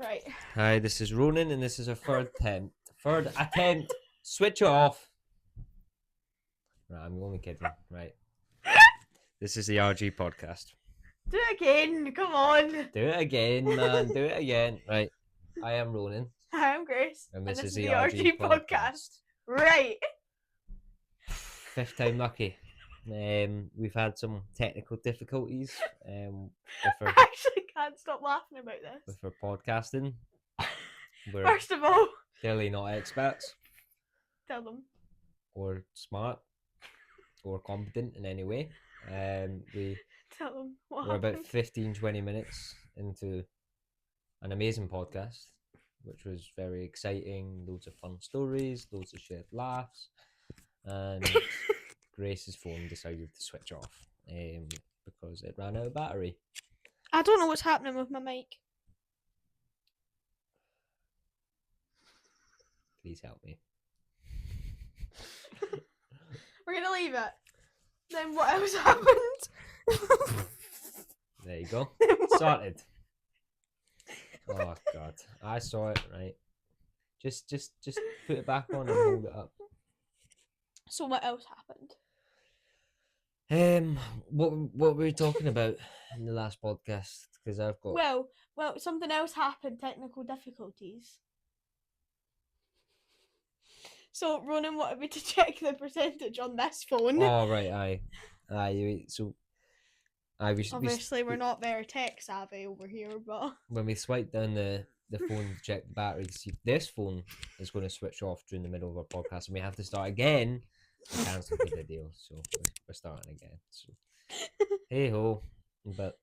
Right. Hi, this is Ronan, and this is a third attempt. Switch it off. Right, I'm only kidding. Right. This is the RG podcast. Do it again. Come on. Do it again, man. Do it again. Right. I am Ronan, Hi, I'm Grace. and this is the the RG RG podcast. Right. Fifth time lucky. We've had some technical difficulties with I our actually can't stop laughing about this. with our podcasting. We're First of all, clearly not experts tell them. or smart or competent in any way. Tell them what We're about happened. 15-20 minutes into an amazing podcast, which was very exciting. Loads of fun stories, loads of shared laughs, and Grace's phone decided to switch off because it ran out of battery. I don't know what's happening with my mic. Please help me. We're gonna leave it. Then what else happened? There you go. Then what- Sorted. Oh God, I saw it. Right. Just put it back on and hold it up. So what else happened? What were we talking about in the last podcast? Because I've got Well, something else happened. Technical difficulties. So Ronan wanted me to check the percentage on this phone. Oh right, aye. So, Obviously, we're not very tech savvy over here, but when we swipe down the phone to check the battery to see if this phone is going to switch off during the middle of our podcast, and we have to start again. We cancelled the video, so we're starting again. So hey ho, but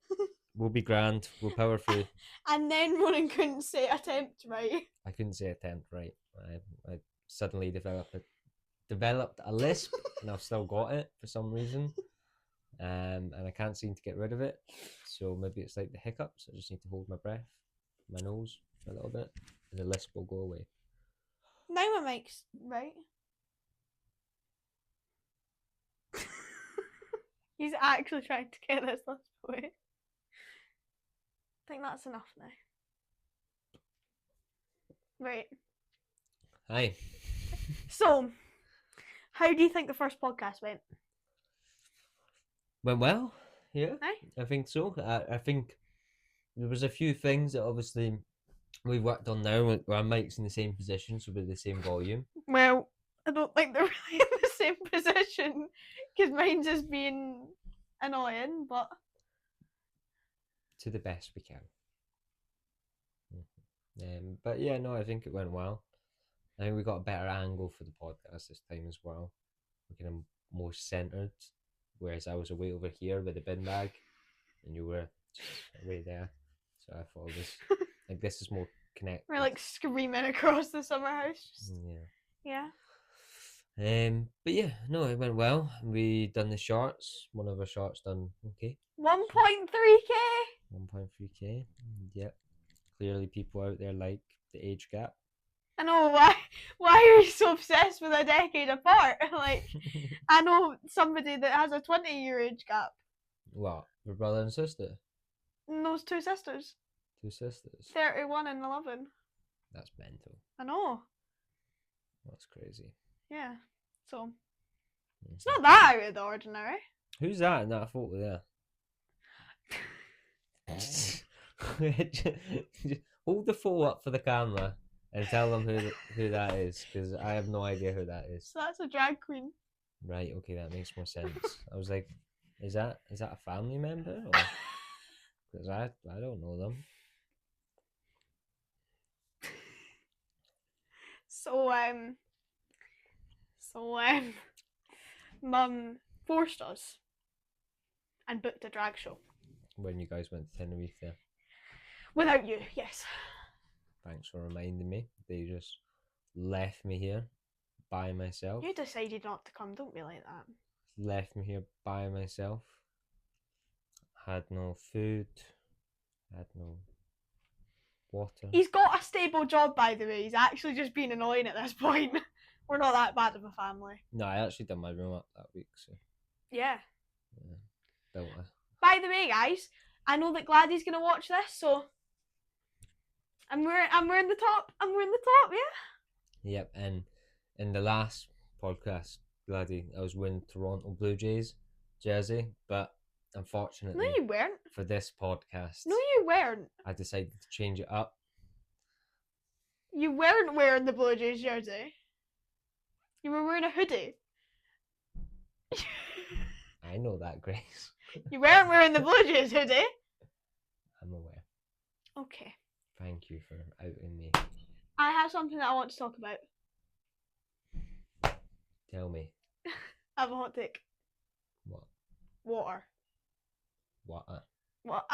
we'll be grand. We'll power through. and then Ronan couldn't say attempt right. I couldn't say attempt right. I suddenly developed a lisp, and I've still got it for some reason. And I can't seem to get rid of it. So maybe it's like the hiccups. I just need to hold my breath, my nose a little bit, and the lisp will go away. Now my mic's right. He's actually trying to get this last away. I think that's enough now. Right. Hi. So, how do you think the first podcast went? Went well? Yeah, Aye. I think so. I think there was a few things that obviously we worked on now. Where our mic's in the same position, so with the same volume. Well, I don't think they're really in the same position because mine's just being annoying, but To the best we can. But yeah, no, I think it went well. I think we got a better angle for the podcast this time as well. We're kind of more centered, whereas I was away over here with the bin bag, and you were just away there. So I thought it was like this is more connected. we're like screaming across the summer house. Just, Yeah. yeah. But yeah, no, it went well. We done the shorts. One of our shorts done okay. 1.3k. 1.3k. Yep. Clearly, people out there like the age gap. I know why are you so obsessed with a decade apart? Like, I know somebody that has a 20-year age gap. What? Your brother and sister? And those two sisters, 2 sisters. 31 and 11. That's mental. I know. That's crazy. Yeah. So it's not that out of the ordinary. Who's that in that photo there? Hold the photo up for the camera and tell them who that is, because I have no idea who that is. So that's a drag queen. Right, okay, that makes more sense. I was like, is that a family member? Because I don't know them. Mum forced us and booked a drag show. When you guys went to Tenerife, yeah. Without you, yes. Thanks for reminding me. They just left me here by myself. You decided not to come, don't be like that. Left me here by myself. Had no food. Had no water. He's got a stable job, by the way. He's actually just being annoying at this point. We're not that bad of a family. No, I actually done my room up that week, so Yeah. built a By the way, guys, I know that Gladys going to watch this, so I'm wearing the top. I'm wearing the top. Yeah. Yep, and in the last podcast, bloody, I was wearing Toronto Blue Jays jersey, but No, unfortunately you weren't. for this podcast, No, you weren't. I decided to change it up. You weren't wearing the Blue Jays jersey. You were wearing a hoodie. I know that, Grace. You weren't wearing the Blue Jays hoodie. I'm aware. Okay. Thank you for outing me. I have something that I want to talk about. Tell me. I have a hot take. What? Water. What? What?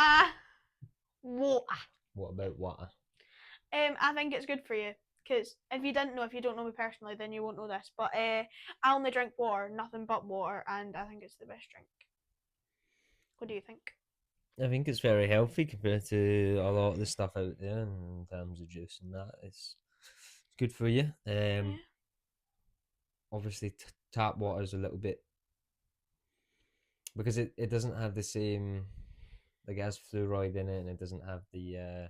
Water. What about water? I think it's good for you. Because if you don't know me personally, then you won't know this. But I only drink water, nothing but water, and I think it's the best drink. What do you think? I think it's very healthy compared to a lot of the stuff out there in terms of juice and that. It's good for you. Yeah. Obviously, tap water is a little bit because it doesn't have the same, like it has fluoride in it, and it doesn't have the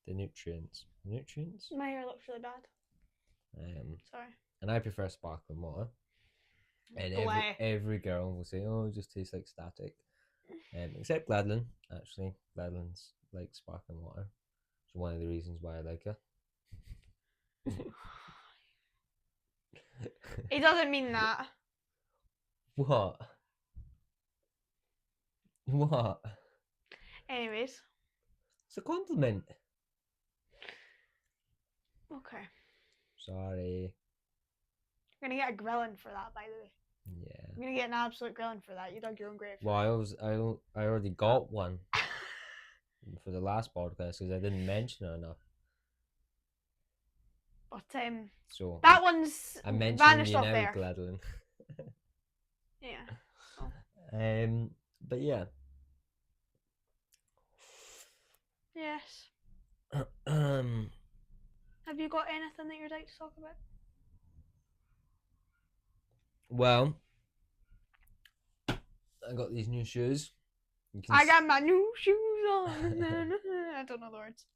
nutrients. Nutrients. My hair looks really bad. Sorry. And I prefer sparkling water. And Bleh. every girl will say, "Oh, it just tastes like static." Except Gladlin, actually. Gladlin's like sparkling water. It's one of the reasons why I like her. He doesn't mean that. What? What? Anyways. It's a compliment. Okay. Sorry. You're gonna get a grilling for that, by the way. Yeah. You're gonna get an absolute grilling for that. You dug your own grave. Well, I already got one for the last podcast because I didn't mention it enough. But So that one's I mentioned vanished you off now, there. Gladlin. Yeah. But yeah. Yes. Have you got anything that you'd like to talk about? Well, I got these new shoes. I got my new shoes on. I don't know the words.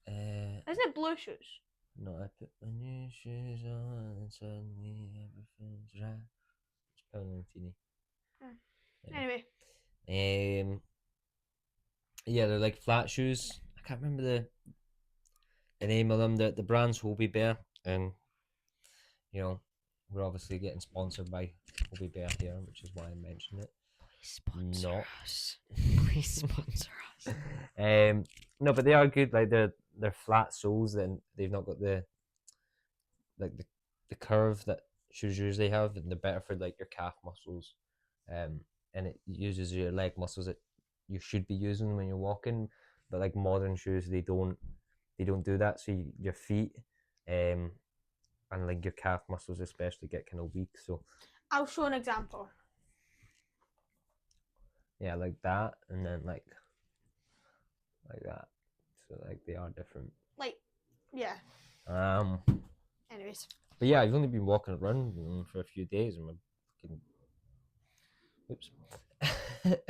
Isn't it blue shoes? No, I put my new shoes on and suddenly everything's right. It's Paolantini. Anyway. Yeah, they're like flat shoes. I can't remember the name of them. The brand's Hobie Bear, and you know we're obviously getting sponsored by Hobie Bear here, which is why I mentioned it. Please sponsor us. Please sponsor us. No, but they are good. Like they're flat soles, and they've not got the curve that shoes usually have, and they're better for like your calf muscles. And it uses your leg muscles that you should be using when you're walking. But like modern shoes, they don't do that. So your feet, and like your calf muscles especially get kind of weak. So I'll show an example. Yeah, like that, and then like that. So like they are different. Like, yeah. Anyways. But yeah, I've only been walking around for a few days, and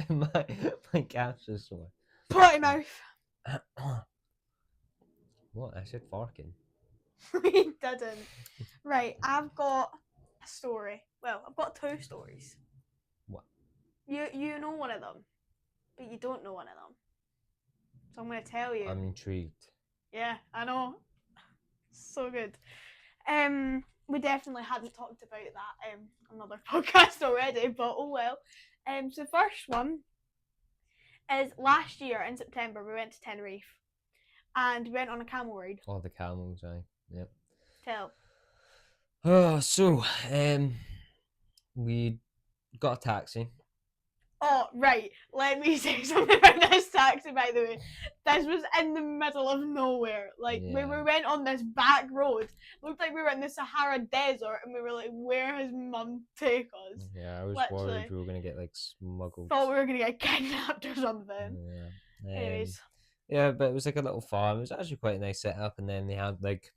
my calves are sore. Potty mouth. What? I said farking. We didn't. Right, I've got a story. Well, I've got two stories. What? You know one of them, but you don't know one of them. So I'm going to tell you. I'm intrigued. Yeah, I know. So good. We definitely hadn't talked about that on another podcast already, but oh well. So the first one is last year in September we went to Tenerife, and we went on a camel ride. Oh, the camels, aye. Yep. Tell. Oh, so we got a taxi. Oh, right. Let me say something about this taxi, by the way. This was in the middle of nowhere. Like, we Yeah. went on this back road. Looked like we were in the Sahara Desert, and we were like, where has Mum take us? Yeah, I was Literally. worried we were going to get, like, smuggled. Thought we were going to get kidnapped or something. Yeah. Anyways. Yeah, but it was like a little farm. It was actually quite a nice setup, and then they had, like...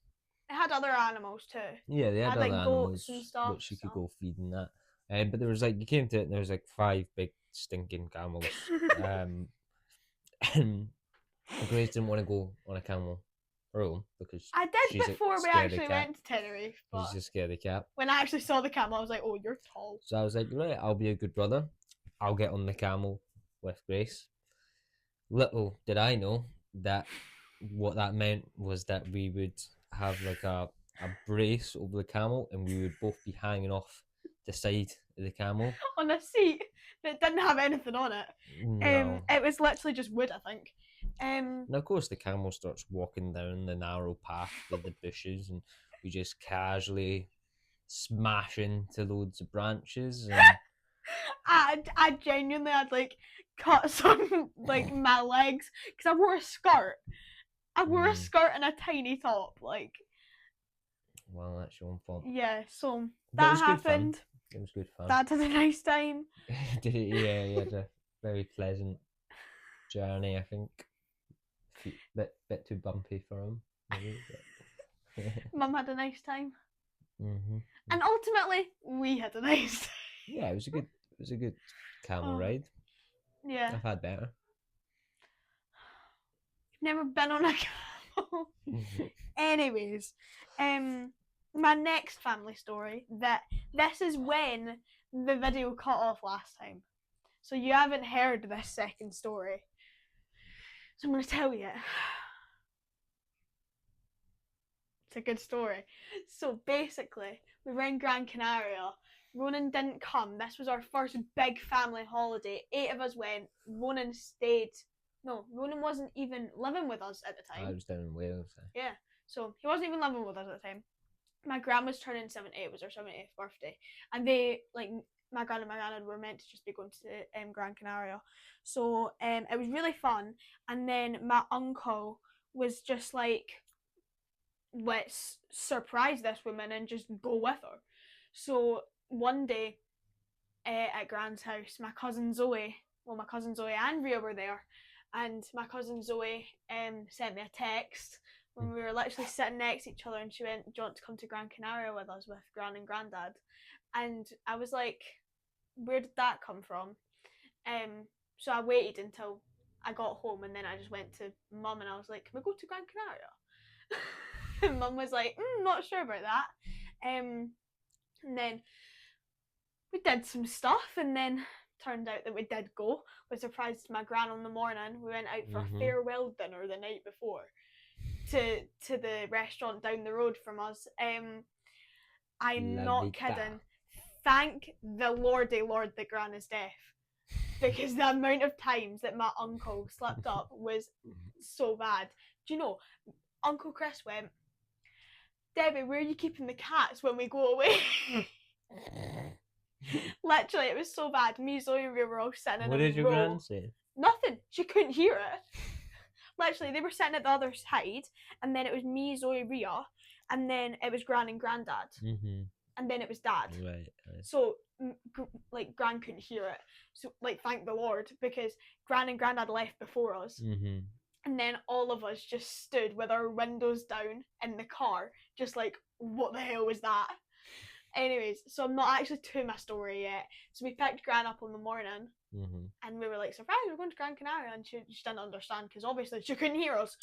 It had other animals, too. Yeah, they had had, other like, animals goats and stuff, which you could so. go feed and that. But there was, like, you came to it, and there was, like, 5 big stinking camels. And Grace didn't want to go on a camel her own because I did she's before we scared of actually cat. went to Tenerife, but She's just scared of cat. when I actually saw the camel, I was like, "Oh, you're tall." So I was like, right, I'll be a good brother. I'll get on the camel with Grace. Little did I know that what that meant was that we would have like a brace over the camel and we would both be hanging off the side of the camel. On a seat that didn't have anything on it. No. It was literally just wood, I think. And of course, the camel starts walking down the narrow path with the bushes, and we just casually smash into loads of branches. And I genuinely had like cuts on like my legs because I wore a skirt. I wore a skirt and a tiny top. Like, well, that's your own fault. yeah. So But it that was good fun. happened. It was good fun. Dad had a nice time. Yeah, he had a very pleasant journey, I think. Bit too bumpy for him, maybe. But... Mum had a nice time. Mm-hmm. And ultimately, we had a nice time. Yeah, it was a good camel Oh. ride. Yeah. I've had better. Never been on a camel. Anyways, my next family story, that this is when the video cut off last time. So you haven't heard this second story. So I'm going to tell you. It's a good story. So basically, we were in Gran Canaria. Ronan didn't come. This was our first big family holiday. 8 of us went. Ronan stayed. No, Ronan wasn't even living with us at the time. I was down in Wales. Yeah, so he wasn't even living with us at the time. My grandma's turning 78. It was her 78th birthday. And they, like, my gran and my granddad were meant to just be going to Gran Canaria. So it was really fun. And then my uncle was just like, let's surprise this woman and just go with her. So one day at Gran's house, my cousin Zoe and Ria were there. And my cousin Zoe sent me a text when we were literally sitting next to each other, and she went, "Do you want to come to Gran Canaria with us with Gran and Grandad?" And I was like, where did that come from? So I waited until I got home, and then I just went to Mum and I was like, "Can we go to Gran Canaria?" And Mum was like, "Not sure about that." And then we did some stuff, and then turned out that we did go. We surprised my gran on the morning. We went out for a farewell dinner the night before to the restaurant down the road from us. I'm not kidding. Thank the Lordy Lord that Gran is deaf, because the amount of times that my uncle slipped up was so bad. Do you know, Uncle Chris went, "Debbie, where are you keeping the cats when we go away?" Literally, it was so bad. Me, Zoe, and we were all sitting in a row. What did your gran say? Nothing. She couldn't hear it. Literally, they were sitting at the other side, and then it was me, Zoe, Ria, and then it was Gran and Grandad, and then it was Dad. Right. So, like, Gran couldn't hear it. So, like, thank the Lord, because Gran and Grandad left before us. And then all of us just stood with our windows down in the car, just like, what the hell was that? Anyways, so I'm not actually to my story yet. So we picked Gran up on the morning, and we were like, surprise, we're going to Gran Canaria, and she didn't understand because obviously she couldn't hear us.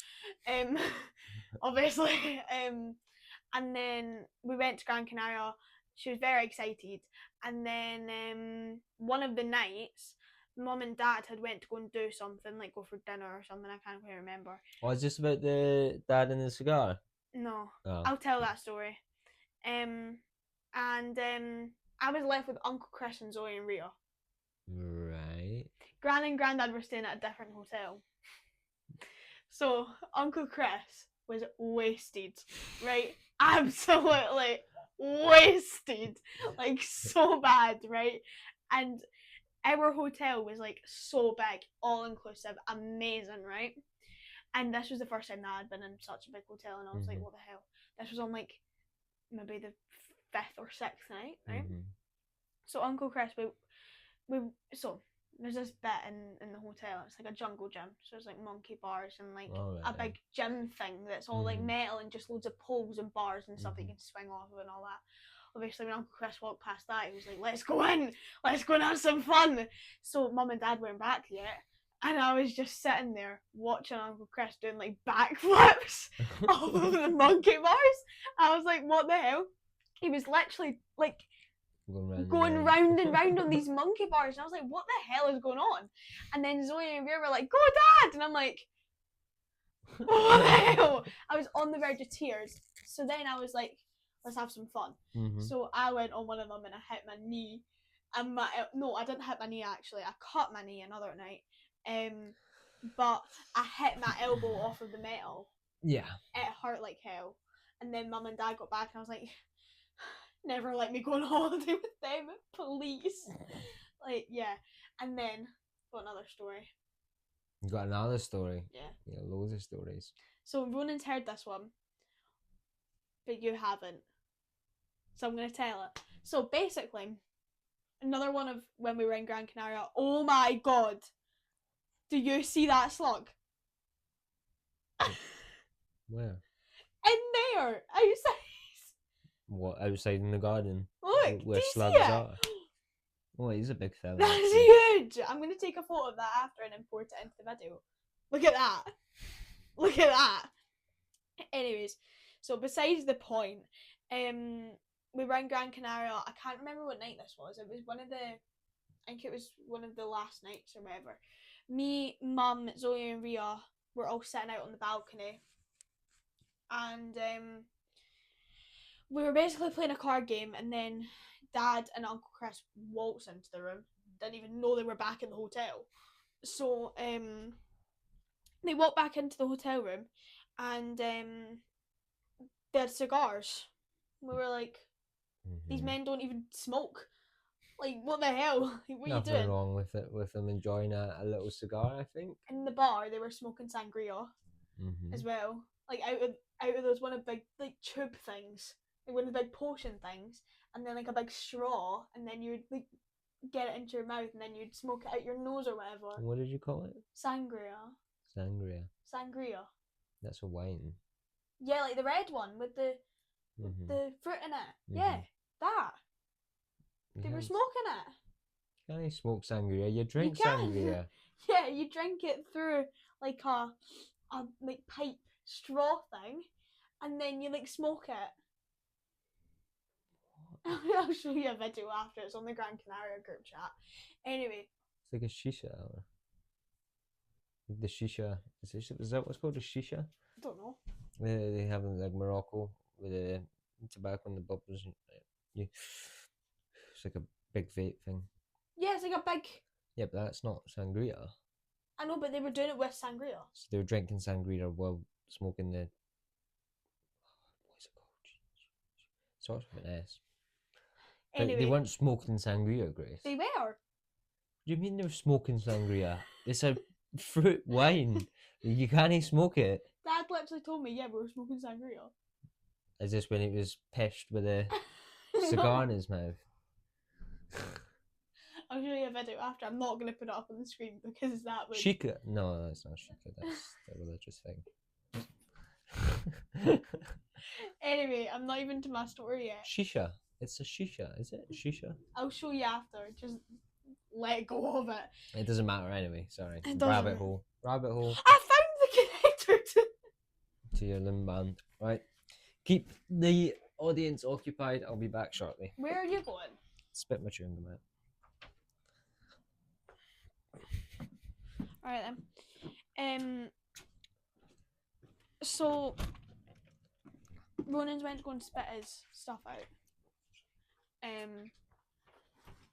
Obviously. And then we went to Gran Canaria. She was very excited. And then one of the nights, Mum and Dad had went to go and do something, like go for dinner or something. I can't quite remember. Oh, is this about the dad and the cigar? No, Oh. I'll tell that story. And I was left with Uncle Chris and Zoe and Ria. Right. Gran and Grandad were staying at a different hotel. So Uncle Chris was wasted, right? Absolutely wasted, like so bad, right? And our hotel was like so big, all inclusive, amazing, right? And this was the first time that I'd been in such a big hotel, and I was like, what the hell? This was on like maybe the 5th or 6th night, right? So Uncle Chris, so there's this bit in the hotel. It's like a jungle gym, so there's like monkey bars and like a big gym thing that's all like metal and just loads of poles and bars and stuff that you can swing off of and all that. Obviously, when Uncle Chris walked past that, he was like, "Let's go in, let's go and have some fun." So Mum and Dad weren't back yet, And I was just sitting there watching Uncle Chris doing like backflips off of the monkey bars. I was like, what the hell? He was literally like going round and round on these monkey bars. And I was like, what the hell is going on? And then Zoe and Rhea were like, go Dad! And I'm like, what the hell? I was on the verge of tears. So then I was like, let's have some fun. Mm-hmm. So I went on one of them and I hit my knee. And no, I didn't hit my knee actually. I cut my knee another night. But I hit my elbow off of the metal. Yeah. It hurt like hell. And then Mum and Dad got back and I was like, never let me go on holiday with them, please. Like, yeah. And then, got another story. You got another story? Yeah. Loads of stories. So Ronan's heard this one, but you haven't. So I'm going to tell it. So basically, another one of when we were in Gran Canaria. Oh my god. Do you see that slug? Where? In there, outside. What, outside in the garden? Look, Where do you slugs see it? are? Oh, he's a big fella. That's actually. huge. I'm going to take a photo of that after and import it into the video. Look at that. Look at that. Anyways, so besides the point, we were in Gran Canaria. I can't remember what night this was. It was I think it was one of the last nights or whatever. Me, Mum, Zoe and Rhea were all sitting out on the balcony. And we were basically playing a card game, and then Dad and Uncle Chris waltzed into the room. Didn't even know they were back in the hotel. So they walked back into the hotel room, and they had cigars. We were like, these men don't even smoke. Like, what the hell? What are you doing? Nothing wrong with it, with them enjoying a little cigar, I think. In the bar, they were smoking sangria as well. Like, out of those one of big, like, tube things. Like, one of the big potion things. And then, like, a big straw. And then you'd, like, get it into your mouth. And then you'd smoke it out your nose or whatever. What did you call it? Sangria. Sangria. That's a wine. Yeah, like the red one with the fruit in it. Yeah, that. They were smoking it. You can't smoke sangria. You drink You can. sangria. Yeah, you drink it through like a like pipe straw thing, and then you like smoke it. I'll show you a video after. It's on the Gran Canaria group chat. Anyway. It's like a shisha. The shisha. Is that what's called a shisha? I don't know. They have in like Morocco with the tobacco and the bubbles. It's like a big vape thing. Yeah, it's like a big. Yeah, but that's not sangria. I know, but they were doing it with sangria. So they were drinking sangria while smoking the. What's it called? Starts with an S. Anyway, they weren't smoking sangria, Grace. They were. What do you mean they were smoking sangria? It's a fruit wine. You can't smoke it. Dad literally told me, yeah, we were smoking sangria. Is this when he was pished with a cigar in his mouth? I'll show you a video after. I'm not going to put it up on the screen because that would... Shika? No, that's not Shika. That's a religious thing. Anyway, I'm not even to my story yet. Shisha. It's a shisha, is it? Shisha? I'll show you after. Just let go of it. It doesn't matter anyway. Sorry. It doesn't. Rabbit hole. Rabbit hole. I found the connector to your limb band. Right. Keep the audience occupied. I'll be back shortly. Where are you going? Spit my chewing gum out. Alright then. So Ronan's went to go and spit his stuff out.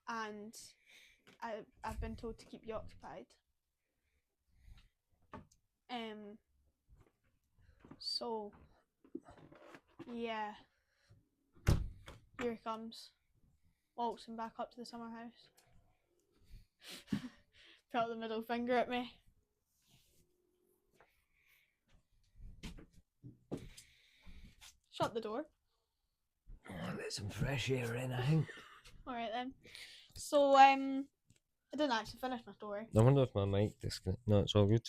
And I've been told to keep you occupied. So yeah. Here he comes. Waltzing back up to the summer house. Put the middle finger at me. Shut the door. Oh, let some fresh air in, I think. Alright then. So, I didn't actually finish my story. I wonder if my mic disconnected. No, it's all good.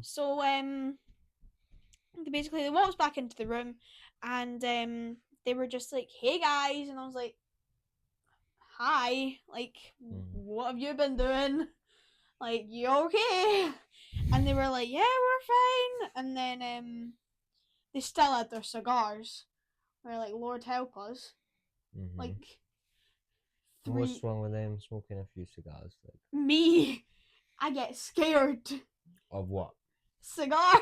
So, basically they walked back into the room and they were just like, hey guys, and I was like, hi, like, what have you been doing? Like, you okay? And they were like, yeah, we're fine. And then they still had their cigars. They were like, Lord help us. Like, What's three. wrong with them smoking a few cigars? Like, Me, I get scared. of what? Cigars.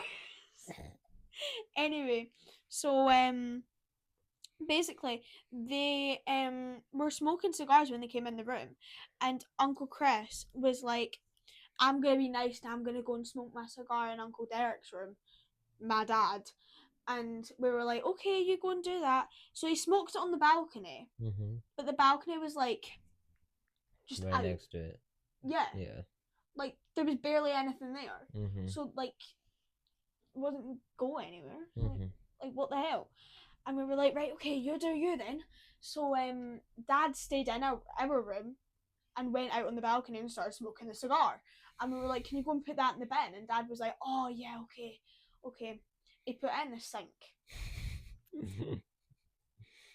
Anyway, so basically they were smoking cigars when they came in the room, and Uncle Chris was like, I'm gonna be nice and I'm gonna go and smoke my cigar in Uncle Derek's room, my dad. And we were like, okay, you go and do that. So he smoked it on the balcony, but the balcony was like just Right out. next to it. Yeah, Yeah. like there was barely anything there. Mm-hmm. So like it wasn't going anywhere. Mm-hmm. Like what the hell? And we were like, right, okay, you do you then. So Dad stayed in our room and went out on the balcony and started smoking the cigar. And we were like, can you go and put that in the bin? And Dad was like, oh yeah, okay. He put it in the sink.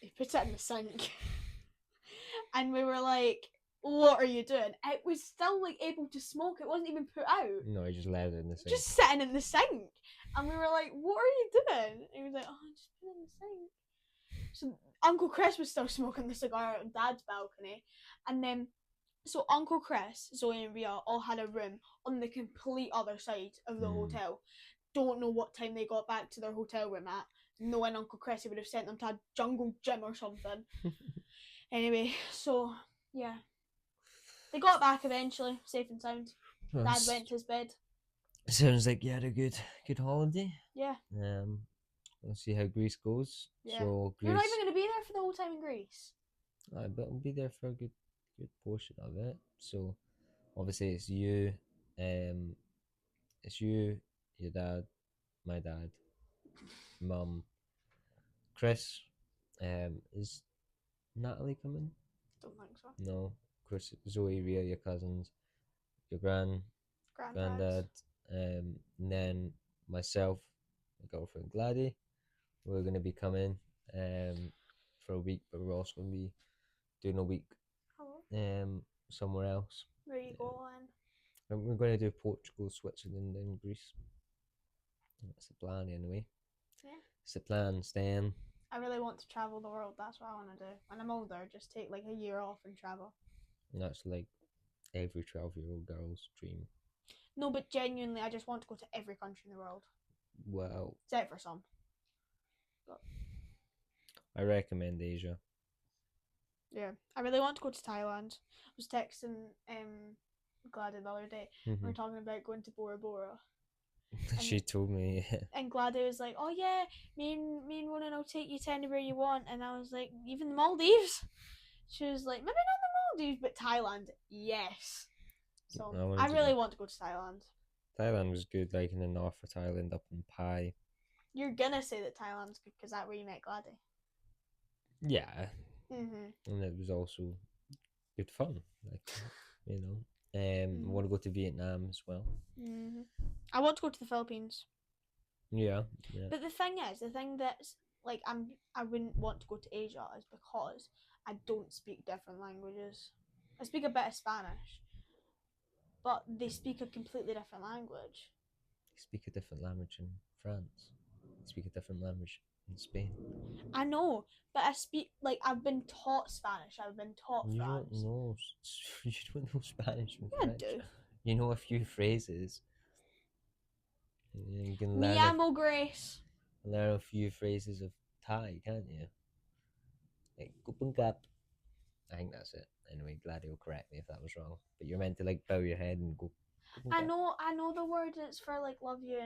He put it in the sink. And we were like, what are you doing? It was still like able to smoke. It wasn't even put out. No, he just left it in the sink. Just sitting in the sink. And we were like, what are you doing? And he was like, oh, just put it in the sink. So Uncle Chris was still smoking the cigar on Dad's balcony. And then, so Uncle Chris, Zoe and Rhea all had a room on the complete other side of the hotel. Don't know what time they got back to their hotel room at. Knowing Uncle Chris, he would have sent them to a jungle gym or something. Anyway, so, yeah. They got back eventually, safe and sound. Well, Dad went to his bed. Sounds like you had a good holiday. Yeah. Let's see how Greece goes. Yeah. So Greece, You're not even going to be there for the whole time in Greece. but I'll be there for a good portion of it. So obviously it's you, your dad, my dad, mum, Chris. Is Natalie coming? Don't think so. No, Chris, Zoe, Rhea, your cousins, your granddad, and then myself, my girlfriend Gladys. We're going to be coming for a week, but we're also going to be doing a week somewhere else. Where are you going? And we're going to do Portugal, Switzerland, and Greece. That's the plan anyway. Yeah. It's the plan, Stan. I really want to travel the world. That's what I want to do. When I'm older, just take like a year off and travel. And that's like every 12-year-old girl's dream. No, but genuinely, I just want to go to every country in the world. Well, except for some. But I recommend Asia. yeah, I really want to go to Thailand. I was texting Gladys the other day. We were talking about going to Bora Bora. She told me. And Gladys was like, "Oh yeah, me and Ronan will take you to anywhere you want." And I was like, "Even the Maldives?" She was like, "Maybe not the Maldives, but Thailand, yes." So I really want to go to Thailand. Thailand was good, like in the north of Thailand, up in Pai. You're gonna say that Thailand's good because that's where you met Gladys. Yeah. Mhm. And it was also good fun, like you know. I want to go to Vietnam as well. Mhm. I want to go to the Philippines. Yeah. But the thing that's like I wouldn't want to go to Asia is because I don't speak different languages. I speak a bit of Spanish, but they speak a completely different language. They speak a different language in France. They speak a different language in Spain. I know, but I've been taught Spanish. I've been taught France. You don't know Spanish and Yeah, French. I do. You know a few phrases. You can Me amo Grace. learn a few phrases of Thai, can't you? Like Kupungkap. I think that's it. Anyway, Gladys will correct me if that was wrong. But you're meant to like bow your head and go. I know the word is for like love you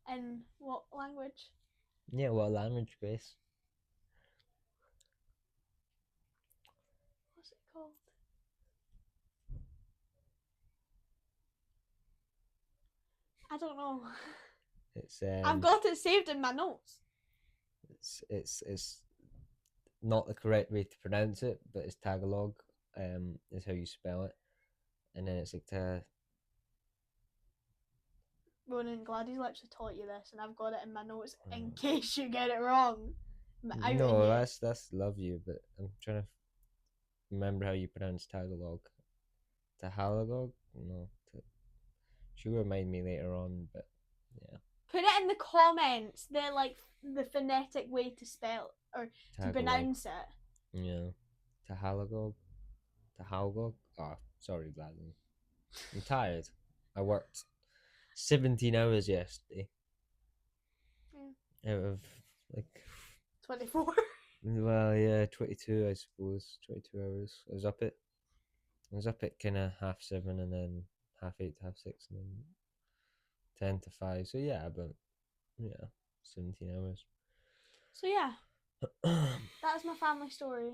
in what language? Yeah, what language, Grace? What's it called? I don't know. It's I've got it saved in my notes. It's not the correct way to pronounce it, but it's Tagalog. Is how you spell it, and then it's like Ronan, Gladys literally taught you this, and I've got it in my notes in case you get it wrong. No, that's love you, but I'm trying to remember how you pronounce Tagalog. Tahalagog? No. She'll remind me later on, but yeah. Put it in the comments. The phonetic way to spell or to Tagalog. pronounce it. Yeah. Tahalagog? Tahalgog? Oh, sorry, Gladden. I'm tired. I worked 17 hours yesterday. Out of, like... 24. Well, yeah, 22, I suppose. 22 hours. I was up at kind of 7:30 and then 8:30 to 6:30 and then 10 to 5. So, yeah, about, 17 hours. So, yeah. That's my family story.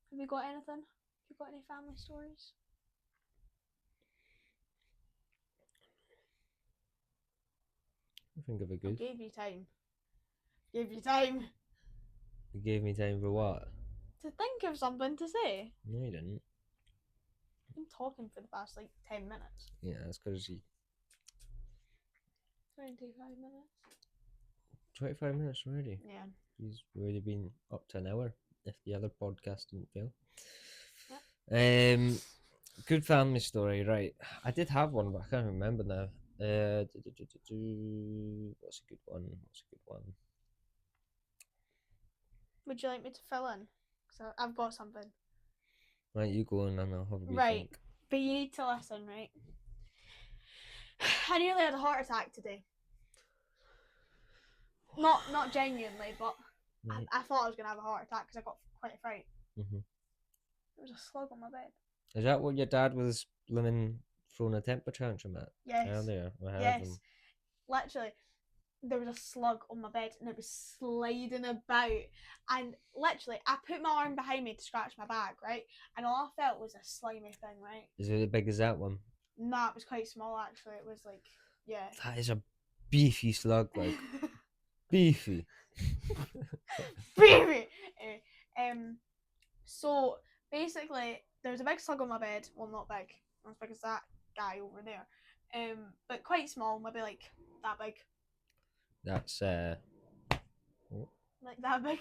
Have you got anything? Have you got any family stories? I think of a I good. gave you time. Gave you time You gave me time for what? to think of something to say. No, you didn't. I've been talking for the past 10 minutes. Yeah, that's because you... 25 minutes. 25 minutes already. Yeah. He's already been up to an hour if the other podcast didn't fail. Yep. Good family story, right? I did have one, but I can't remember now. What's a good one? Would you like me to fill in? Because I've got something. Right, you go and I'll have a wee Right. think. But you need to listen, right? I nearly had a heart attack today. Not genuinely, but Right. I thought I was going to have a heart attack because I got quite a fright. Mhm. There was a slug on my bed. Is that what your dad was throwing a temper tantrum at Yes. earlier? I heard Yes. him. Literally, there was a slug on my bed and it was sliding about. And literally, I put my arm behind me to scratch my back, right? And all I felt was a slimy thing, right? Is it as big as that one? Nah, it was quite small actually. It was like, yeah. That is a beefy slug, like beefy. Baby! So basically, there was a big slug on my bed. Well, not big. Not as big as that guy over there. But quite small, maybe like that big. That's Like that big.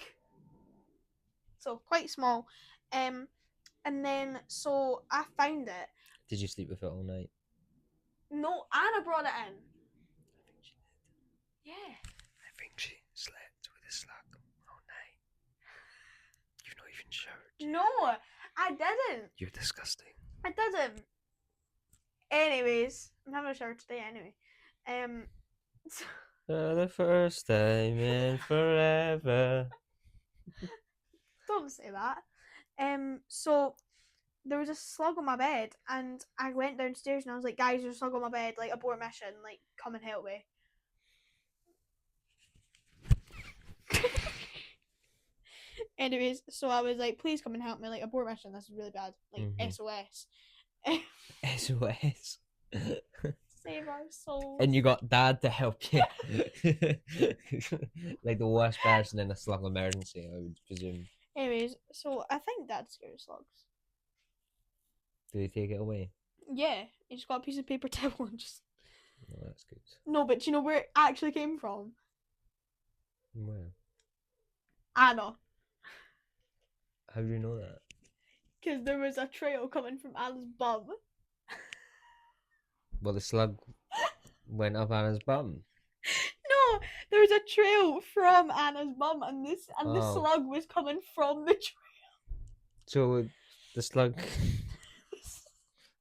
So quite small. And then so I found it. Did you sleep with it all night? No, Anna brought it in. I think she did. Yeah. I think she slept with a slug all night. You've not even showered. No, I didn't. You're disgusting. I didn't. Anyways, I'm having a shower today anyway. So, For the first time in forever. don't say that. So there was a slug on my bed, and I went downstairs and I was like, "Guys, there's a slug on my bed. Like, abort mission. Like, come and help me." Anyways, so I was like, "Please come and help me. Like, abort mission. This is really bad. Like, SOS." SOS. Save our souls. And you got Dad to help you. Like the worst person in a slug emergency, I would presume. Anyways, so I think Dad's scared of slugs. Did he take it away? Yeah, he just got a piece of paper towel and just. Oh, that's good. No, but you know where it actually came from? Where? Anna. How do you know that? Because there was a trail coming from Anna's bum. Well, the slug went up Anna's bum. No, there was a trail from Anna's bum, and the Oh. slug was coming from the trail. So the slug.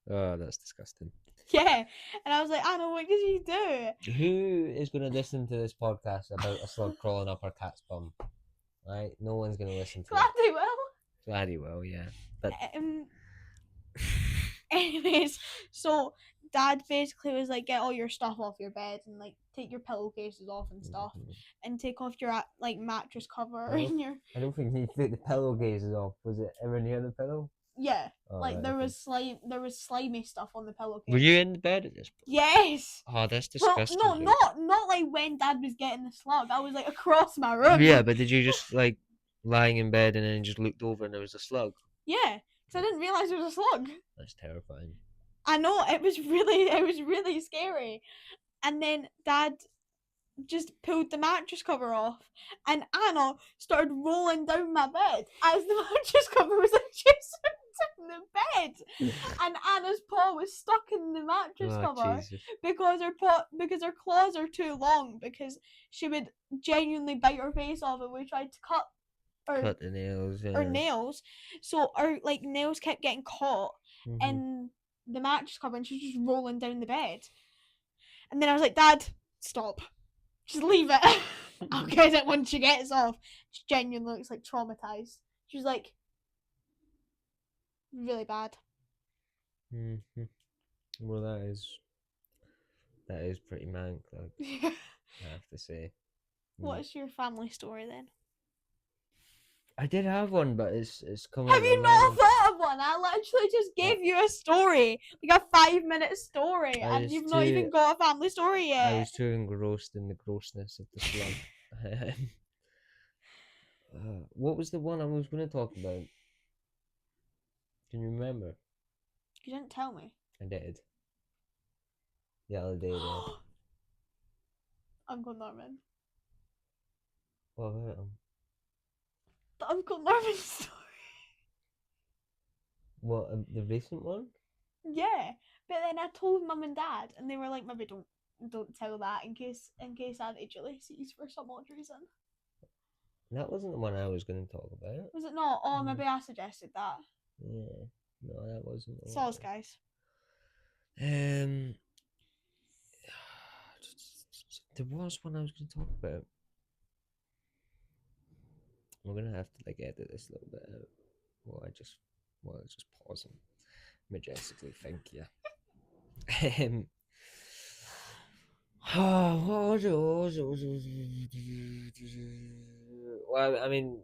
Oh, that's disgusting. Yeah, and I was like, Anna, what did you do? Who is going to listen to this podcast about a slug crawling up our cat's bum? Right? No one's going to listen to Glad it. they will. Glad he will, yeah. But anyways, so Dad basically was like, get all your stuff off your bed and like take your pillowcases off and stuff, and take off your like mattress cover Oh. and your I don't think he took the pillowcases off. Was it ever near the pillow? yeah. Oh, Like right, there okay. was slimy stuff on the pillowcase. Were you in the bed at this point? Yes. Oh, that's Well, disgusting. no, dude. not like when Dad was getting the slug. I was like across my room. Yeah, but did you just like lying in bed and then just looked over and there was a slug? Yeah, because I didn't realize there was a slug. That's terrifying. I know, it was really scary. And then Dad just pulled the mattress cover off, and Anna started rolling down my bed as the mattress cover was adjacent in the bed, and Anna's paw was stuck in the mattress Oh, cover Jesus. because her claws are too long, because she would genuinely bite her face off when we tried to cut Cut the nails. her Yeah. nails, so our like nails kept getting caught Mhm. in the mattress cover, and she was just rolling down the bed. And then I was like, Dad, stop. Just leave it. I'll get it when she gets off. She genuinely looks like traumatized. She's like, really bad. Mhm. Well, that is pretty mank, like, I have to say. What's your family story then? I did have one, but it's come Have out you my not mind. thought of one? I literally just gave you a story, like a 5-minute story, I and was you've not even too- got a family story I yet. was too engrossed in the grossness of the slug. What was the one I was going to talk about? Can you remember? You didn't tell me. I did. The other day there. Uncle Norman. What about him? The Uncle Norman story. What, the recent one? Yeah, but then I told Mum and Dad, and they were like, maybe don't tell that in case Auntie Julie sees for some odd reason. That wasn't the one I was going to talk about. Was it not? Oh, maybe I suggested that. Yeah. No, that wasn't the Sauce, one. guys. There was one I was going to talk about. We're going to have to like edit this a little bit out. Well, I just pause and majestically think, yeah. What was it? Well, I mean,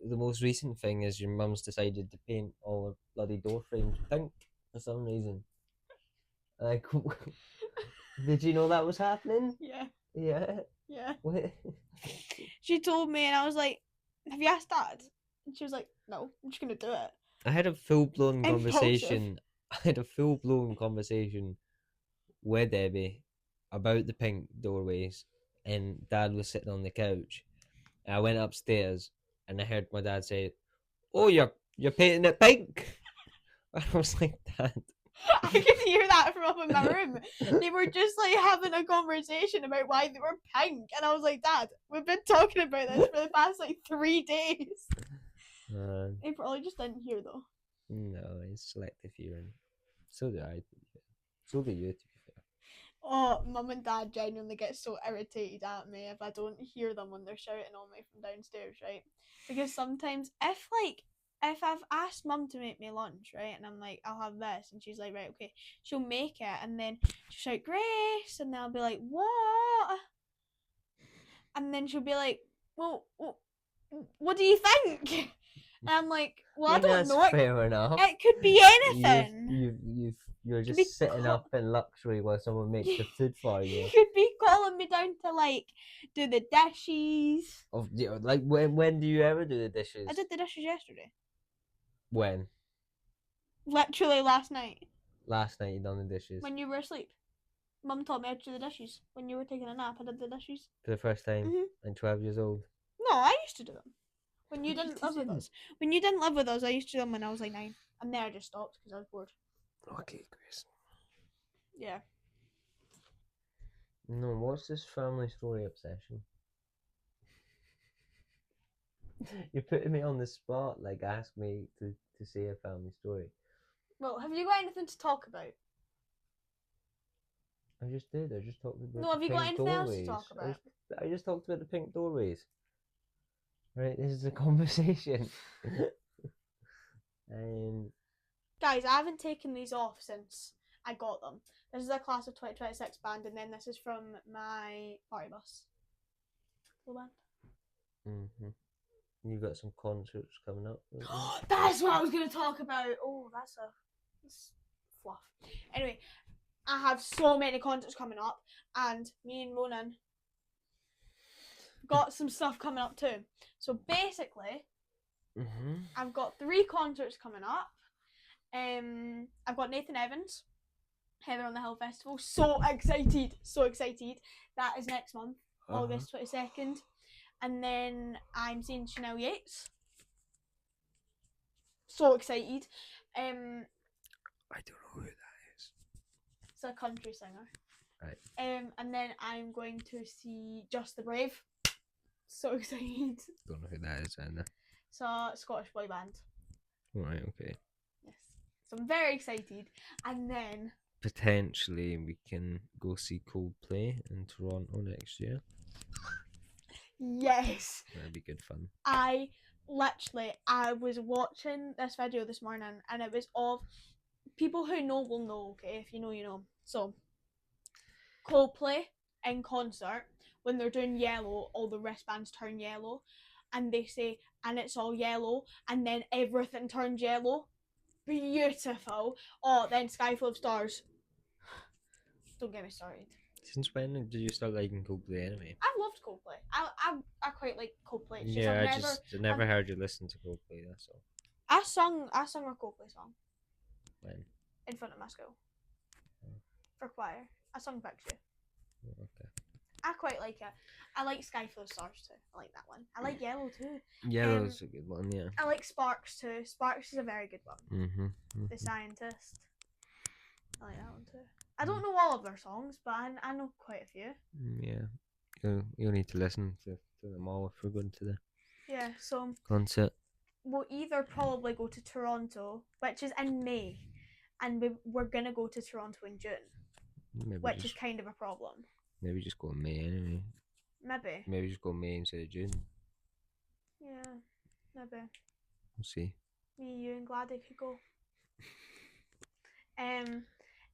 the most recent thing is your mum's decided to paint all her bloody door frames pink for some reason. Like, did you know that was happening? Yeah, Yeah. yeah. What? She told me, and I was like, "Have you asked Dad?" And she was like, "No, I'm just gonna do it." I had a full-blown Impulsive. conversation. I had a full-blown conversation with Debbie about the pink doorways, and Dad was sitting on the couch. And I went upstairs, and I heard my dad say, "Oh, you're painting it pink." I was like, "Dad." I could hear that from up in my room. They were just like having a conversation about why they were pink, and I was like, "Dad, we've been talking about this for the past like 3 days." They probably just didn't hear though. No, it's selective hearing. So do I. To be fair. So do you, to be fair. Oh, Mum and Dad genuinely get so irritated at me if I don't hear them when they're shouting on me from downstairs, right? Because sometimes if I've asked Mum to make me lunch, right, and I'm like, I'll have this, and she's like, right, okay, she'll make it, and then she'll shout, Grace, and then I'll be like, what? And then she'll be like, well, what do you think? And I'm like, well, I don't That's know. fair enough. It could be anything. You're Could be just sitting up in luxury while someone makes the food for you. You could be calling me down to like do the dishes. Like when do you ever do the dishes? I did the dishes yesterday. When? Literally last night Last night you done the dishes. when you were asleep. Mum taught me how to do the dishes. When you were taking a nap, I did the dishes. For the first time Mhm. and 12 years old. No, I used to do them. When you You didn't live with didn't. us. When you didn't live with us, I used to do them when I was like 9. And then I just stopped because I was bored. Okay, Grace. Yeah. No, what's this family story obsession? You're putting me on the spot, like ask me to say a family story. Well, have you got anything to talk about? I just did. I just talked about No, the have you got pink anything else to doorways. talk about? I just talked about the pink doorways. Right, this is a conversation. Guys, I haven't taken these off since I got them. This is a class of 2026 band, and then this is from my party bus. Full band. You've got some concerts coming up. That's what I was going to talk about. Oh, that's fluff. Anyway, I have so many concerts coming up, and me and Ronan got some stuff coming up too. So basically, I've got 3 concerts coming up. I've got Nathan Evans, Heather on the Hill Festival. So excited. That is next month, August 22nd. And then I'm seeing Chanel Yates. So excited. I don't know who that is. It's a country singer. Right. And then I'm going to see Just the Brave. So excited. Don't know who that is either. It's a Scottish boy band. Right, okay. Yes. So I'm very excited. And then Potentially we can go see Coldplay in Toronto next year. yes. That'd be good fun. I was watching this video this morning and it was of people who know will know, okay? If you know, you know. So Coldplay in concert, when they're doing Yellow, all the wristbands turn yellow and they say, and it's all yellow, and then everything turns yellow. Beautiful. Oh, then Sky Full of Stars. Don't get me started. Since when did you start liking Coldplay anyway? I've loved Coldplay. I quite like Coldplay. It's just Yeah, I've I never heard you listen to Coldplay, that's all. I sung a Coldplay song When? in front of my school. Oh. For choir. I sung Picture. Oh, okay. I quite like it. I like Sky Full of Stars too. I like that one. I like Yellow too. Yellow's a good one, yeah. I like Sparks too. Sparks is a very good one. Mm-hmm. The Scientist. I like that one too. I don't know all of their songs, but I know quite a few. Yeah. You'll need to listen to them all if we're going to the Yeah, so concert. we'll either probably go to Toronto, which is in May, and we're gonna go to Toronto in June, which is kind of a problem. Maybe just go in May anyway. Maybe. Maybe just go May instead of June. Yeah, maybe. We'll see. Me, you, and Gladdy could go.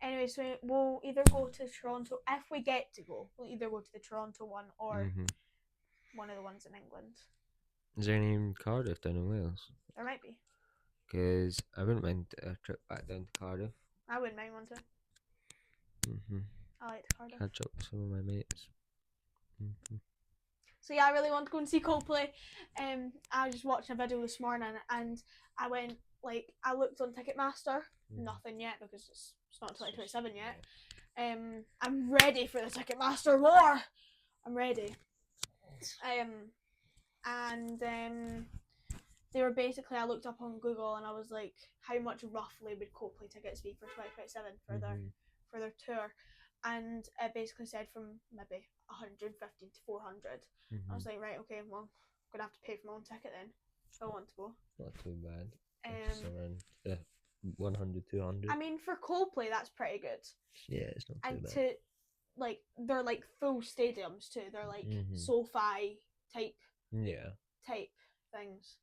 Anyway, so we'll either go to Toronto if we get to go. We'll either go to the Toronto one or one of the ones in England. Is there any in Cardiff down in Wales? There might be. Because I wouldn't mind a trip back down to Cardiff. I wouldn't mind one too. I like Cardiff. Catch up with some of my mates. So yeah, I really want to go and see Coldplay. I was just watching a video this morning and I went I looked on Ticketmaster. Nothing yet because it's not 2027 yet. I'm ready for the Ticketmaster war. I'm ready. And they were basically, I looked up on Google and I was like, how much roughly would Coldplay tickets be for 2027 for their tour? And it basically said from maybe 150 to 400. I was like, right, okay, well, I'm gonna have to pay for my own ticket then if I want to go. Not too bad. Just around 100, 200. I mean, for Coldplay, that's pretty good. Yeah, it's not too and bad. They're like full stadiums too. They're like SoFi type things,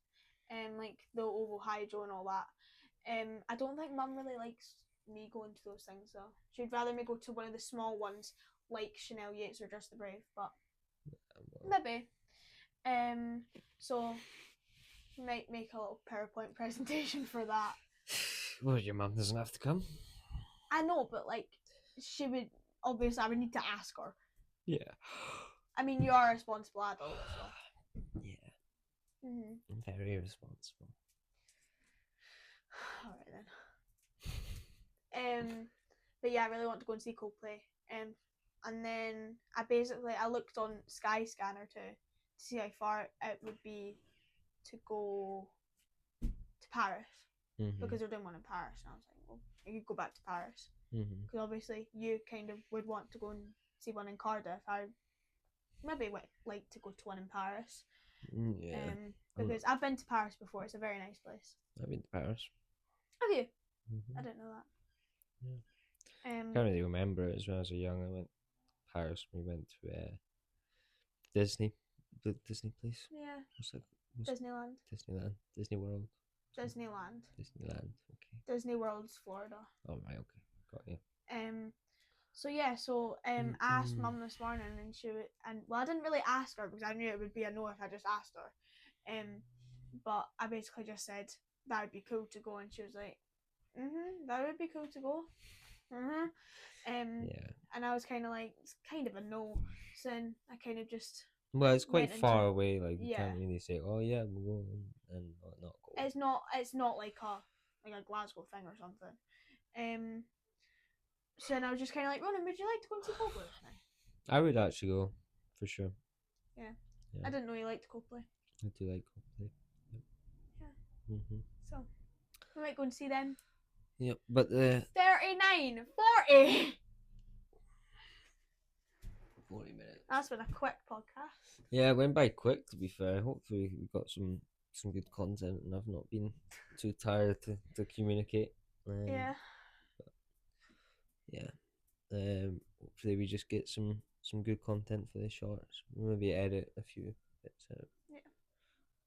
and like the Oval Hydro and all that. I don't think Mum really likes me going to those things though. She'd rather me go to one of the small ones like Chanel Yates or Just the Brave, but maybe. So might make a little PowerPoint presentation for that. Well, your mum doesn't have to come. I know, but like she would obviously. I would need to ask her. Yeah. I mean, you are a responsible adult, so. Yeah. I'm very responsible. Alright then. But yeah, I really want to go and see Coldplay. And then I looked on Skyscanner to see how far it would be to go to Paris because they're doing one in Paris, and I was like, well, you could go back to Paris because obviously you kind of would want to go and see one in Cardiff. I maybe would like to go to one in Paris. Yeah. Because I've been to Paris before. It's a very nice place. I've been to Paris. Have you? I didn't know that. Yeah. Can't really remember it as when I was young. I went to Paris. We went to Disney, the Disney place. Yeah. What's it? Disneyland. Disneyland. Disney World. Disneyland. Disneyland. Okay. Disney World's Florida. Oh right. Okay. Got you. So yeah. So I asked Mum this morning, and I didn't really ask her because I knew it would be a no if I just asked her. But I basically just said that would be cool to go, and she was like, that would be cool to go. Yeah. And I was kind of like, it's kind of a no. So then I kind of just. Well, it's quite far away. Like you can't really say, "Oh yeah, we'll go," and not go. It's not like a Glasgow thing or something. So then I was just kind of like, Ronan, would you like to go and see Coldplay with me? I would actually go, for sure. Yeah. I didn't know you liked Coldplay. I do like Coldplay. Yeah. So. We might go and see them. Yep, but the 39, 40. 40 minutes. That's been a quick podcast. Yeah, it went by quick. To be fair, hopefully we got some good content, and I've not been too tired to communicate. Yeah. Yeah. Hopefully we just get some good content for the shorts. Maybe edit a few bits out. Yeah.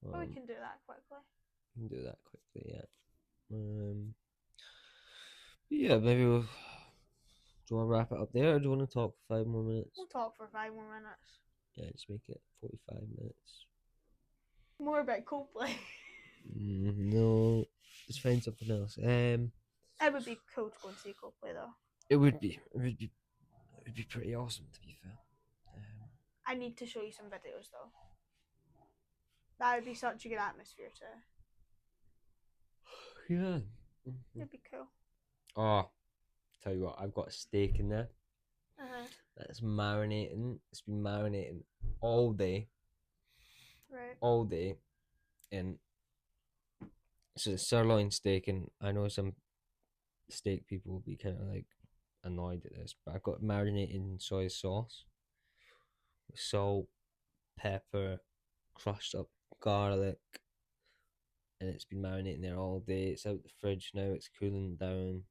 But we can do that quickly. We can do that quickly. Yeah. Yeah, maybe we'll. Do you want to wrap it up there, or do you want to talk for 5 more minutes? We'll talk for 5 more minutes. Yeah, just make it 45 minutes. More about Coldplay. No, let's find something else. It would be cool to go and see Coldplay though. It would be pretty awesome, to be fair. I need to show you some videos though. That would be such a good atmosphere too. Yeah. It'd be cool. Oh, tell you what, I've got a steak in there Uh-huh. that's marinating. It's been marinating all day, Right. and so it's sirloin steak. And I know some steak people will be kind of like annoyed at this, but I've got marinating soy sauce with salt, pepper, crushed up garlic, and it's been marinating there all day. It's out the fridge now. It's cooling down.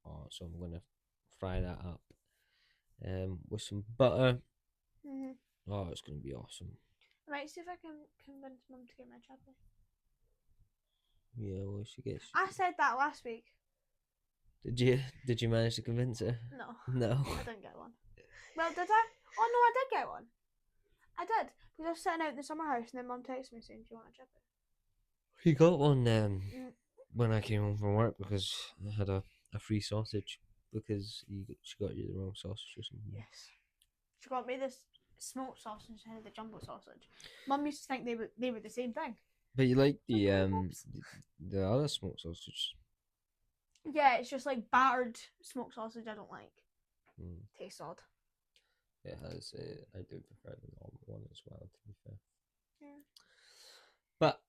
Oh, so I'm gonna fry that up, with some butter. Mhm. Oh, it's gonna be awesome. I might see if I can convince Mum to get my chapel. Yeah, well, she gets. I said that last week. Did you manage to convince her? No. No. I didn't get one. Well, did I? Oh no, I did get one. I did. Because I was sitting out in the summer house and then Mum texted me saying, do you want a chapel? He got one when I came home from work because I had a free sausage because she got you the wrong sausage or something. Yes. She got me this smoked sausage instead of the jumbo sausage. Mum used to think they were the same thing. But you like Like, the other smoked sausage. Yeah, it's just like battered smoked sausage I don't like. Tastes odd. It has. I do prefer the normal one as well, to be fair. Yeah. But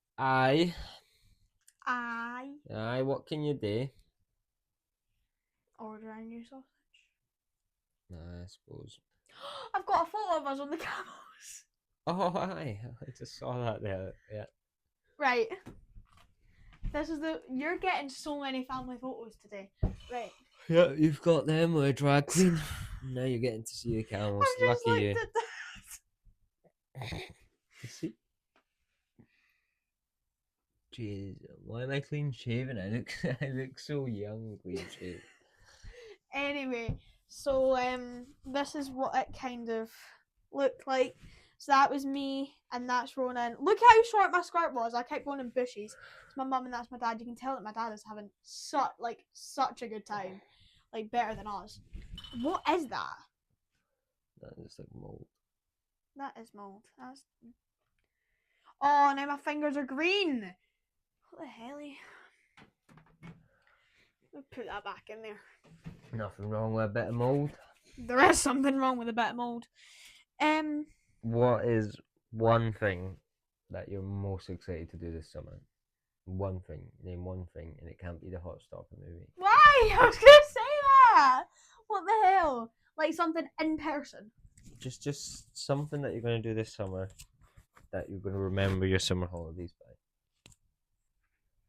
what can you do? Order a new sausage. I suppose. I've got a photo of us on the camels. Oh, I just saw that there. Yeah. Right. You're getting so many family photos today. Right. Yeah, you've got them with a drag queen. Now you're getting to see the camels. I just Lucky you. looked at that. You see? Jeez, why am I clean shaven? I look so young, clean shaven. Anyway, so this is what it kind of looked like. So that was me, and that's Ronan. Look how short my skirt was. I kept going in bushes. It's my mum and that's my dad. You can tell that my dad is having such a good time, like better than us. What is that? That is like mold. That is mold. That's. Oh, now my fingers are green. What the hell? I'll put that back in there. Nothing wrong with a bit of mold. There is something wrong with a bit of mold. What is one thing that you're most excited to do this summer? One thing. Name one thing, and it can't be the Hot Stopper movie. Why? I was gonna say that. What the hell? Like something in person. Just something that you're gonna do this summer that you're gonna remember your summer holidays by.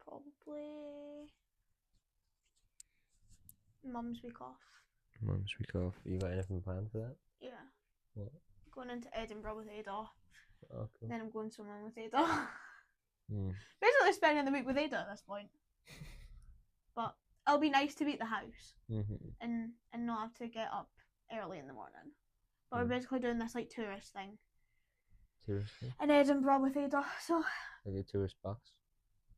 Probably Mum's week off. Mum's week off. You got anything planned for that? Yeah. What? Going into Edinburgh with Ada. Oh, cool. Then I'm going swimming with Ada. Mm. Basically spending the week with Ada at this point. But it'll be nice to be at the house and not have to get up early in the morning. But we're basically doing this like tourist thing. Tourist thing? In Edinburgh with Ada. So Like a tourist bus?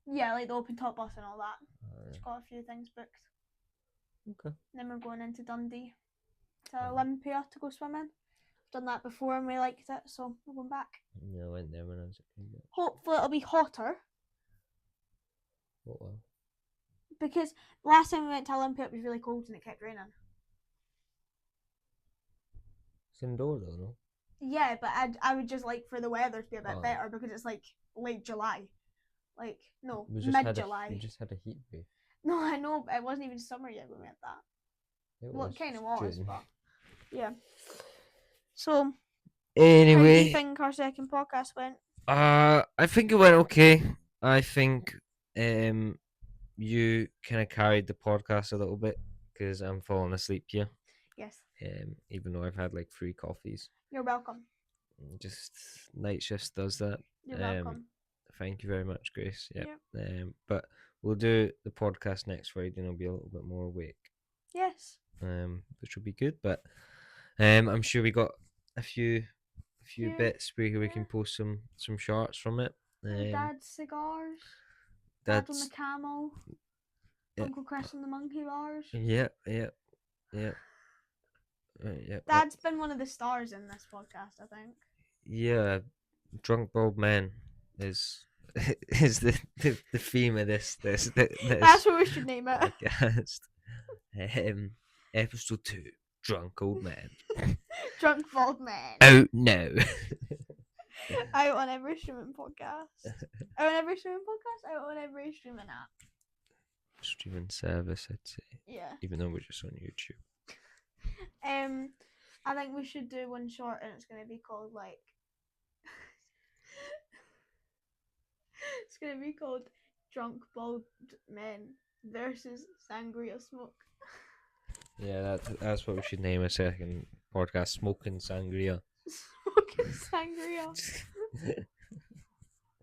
yeah, like the open top bus and all that. Right. Just got a few things booked. Okay. Then we're going into Dundee to Olympia to go swimming. Done that before and we liked it, so we're going back. Yeah, I went there when I was a kid. Hopefully it'll be hotter What well? because last time we went to Olympia it was really cold and it kept raining. It's indoor though, no? Yeah, but I would just like for the weather to be a bit better because it's like late July. Like, no, We just had mid-July. we just had a heat wave. No, I know, but it wasn't even summer yet when we had that. Well, it kind of was, June. but yeah. So, how do Anyway, you think our second podcast went? I think it went okay. I think you kind of carried the podcast a little bit because I'm falling asleep here. Yes, Even though I've had like 3 coffees. you're welcome. Just night shifts does that. You're welcome. Thank you very much, Grace. Yeah. Yep. But we'll do the podcast next Friday and I'll be a little bit more awake. Yes. Which will be good. But I'm sure we got a few Yeah, bits where we yeah. can post some shots from it. Dad's cigars. Dad on That's the camel. Yeah. Uncle Chris on the monkey bars. yeah. Dad's been one of the stars in this podcast, I think. Yeah, drunk bald man is is the theme of this That's what we should name it. podcast. Episode 2, drunk old man. Drunk bald man. Oh no. Out on every streaming podcast. Out on every streaming podcast. Out on every streaming app. Streaming service, I'd say. Yeah. Even though we're just on YouTube. I think we should do one short, and it's gonna be called like. It's gonna be called "Drunk Bald Men versus Sangria Smoke." Yeah, that's what we should name a second podcast. Smoking Sangria. Smoking Sangria.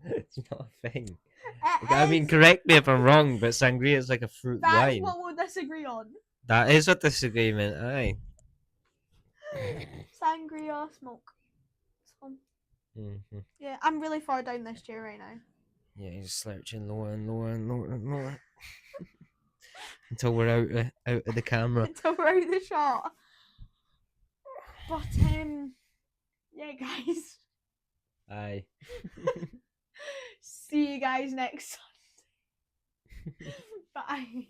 It's not a thing. It I mean, is. correct me if I'm wrong, but sangria is like a fruit That's wine. what we'll disagree on. That is a disagreement, aye. Sangria smoke. So, Mm-hmm. yeah, I'm really far down this chair right now. Yeah, he's slouching lower and lower and lower and lower until we're out of the camera. Until we're out of the shot. But yeah, guys. Aye. See you guys next Sunday. Bye.